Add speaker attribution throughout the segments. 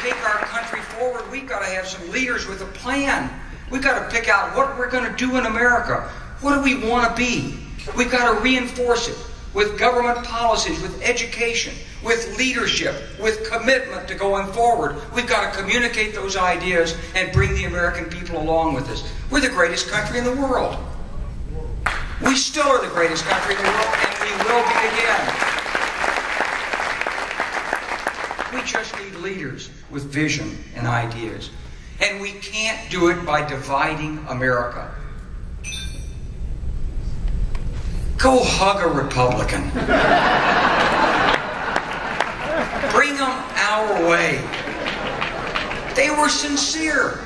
Speaker 1: take our country forward, we've got to have some leaders with a plan. We've got to pick out what we're going to do in America. What do we want to be? We've got to reinforce it with government policies, with education, with leadership, with commitment to going forward. We've got to communicate those ideas and bring the American people along with us. We're the greatest country in the world. We still are the greatest country in the world, and we will be again. We just need leaders with vision and ideas. And we can't do it by dividing America. Go hug a Republican. Bring them our way. They were sincere.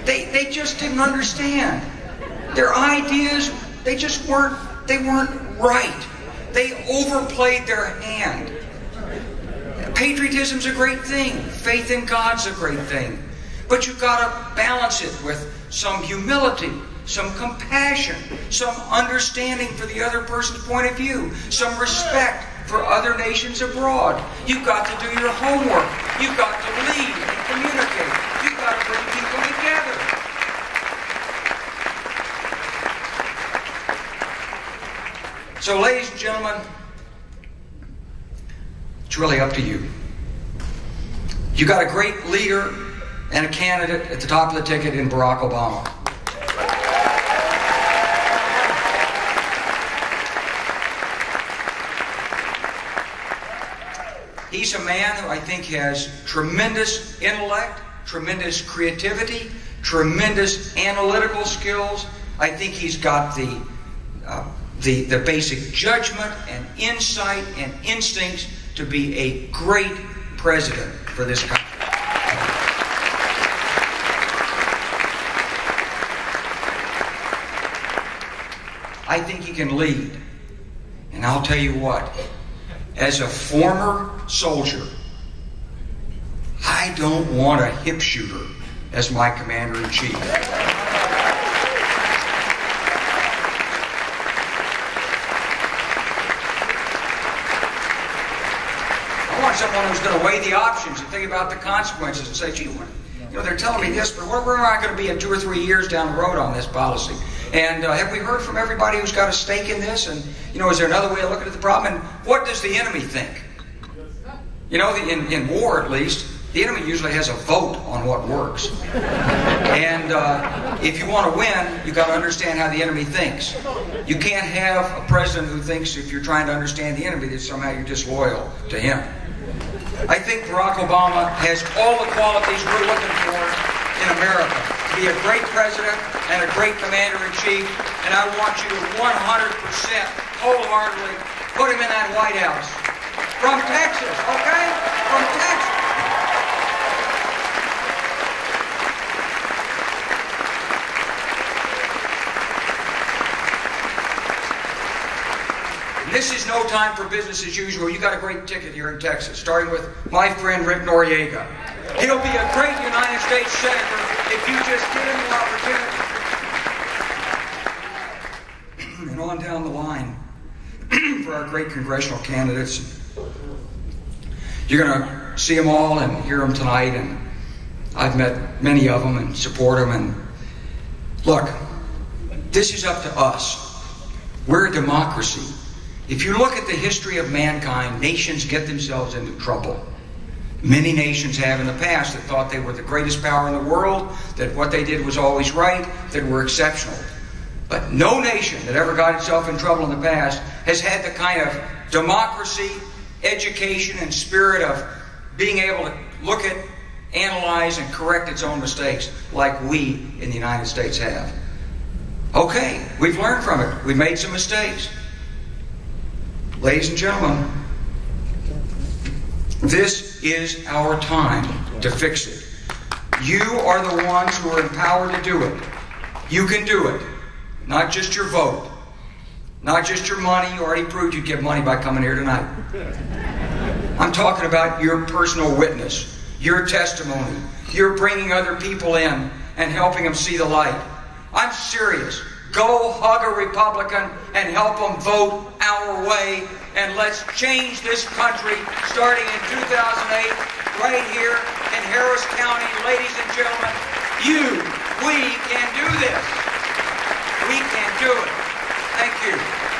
Speaker 1: They just didn't understand. Their ideas, they weren't right. They overplayed their hand. Patriotism's a great thing. Faith in God's a great thing. But you've got to balance it with some humility, some compassion, some understanding for the other person's point of view, some respect for other nations abroad. You've got to do your homework. You've got to lead and communicate. You've got to bring people together. So, ladies and gentlemen, it's really up to you. You got a great leader and a candidate at the top of the ticket in Barack Obama. He's a man who I think has tremendous intellect, tremendous creativity, tremendous analytical skills. I think he's got the basic judgment and insight and instincts to be a great president for this country. I think he can lead. And I'll tell you what, as a former soldier, I don't want a hip shooter as my commander-in-chief. I want someone who's going to weigh the options and think about the consequences and say, gee, you know, they're telling me this, but we're not going to be in 2 or 3 years down the road on this policy. And have we heard from everybody who's got a stake in this? And, you know, is there another way of looking at the problem? And what does the enemy think? You know, in war at least, the enemy usually has a vote on what works. And if you want to win, you've got to understand how the enemy thinks. You can't have a president who thinks if you're trying to understand the enemy that somehow you're disloyal to him. I think Barack Obama has all the qualities we're looking for in America. To be a great president and a great commander-in-chief, and I want you to 100% wholeheartedly put him in that White House. From Texas, okay? From Texas. This is no time for business as usual. You got a great ticket here in Texas, starting with my friend Rick Noriega. He'll be a great United States Senator if you just give him the opportunity. And on down the line for our great congressional candidates. You're going to see them all and hear them tonight, and I've met many of them and support them. And look, this is up to us. We're a democracy. If you look at the history of mankind, nations get themselves into trouble. Many nations have in the past that thought they were the greatest power in the world, that what they did was always right, that were exceptional. But no nation that ever got itself in trouble in the past has had the kind of democracy, education, and spirit of being able to look at, analyze, and correct its own mistakes like we in the United States have. Okay, we've learned from it. We've made some mistakes. Ladies and gentlemen, this is our time to fix it. You are the ones who are empowered to do it. You can do it. Not just your vote. Not just your money. You already proved you'd give money by coming here tonight. I'm talking about your personal witness, your testimony. You're bringing other people in and helping them see the light. I'm serious. Go hug a Republican and help them vote our way, and let's change this country starting in 2008 right here in Harris County. Ladies and gentlemen, we can do this. We can do it. Thank you.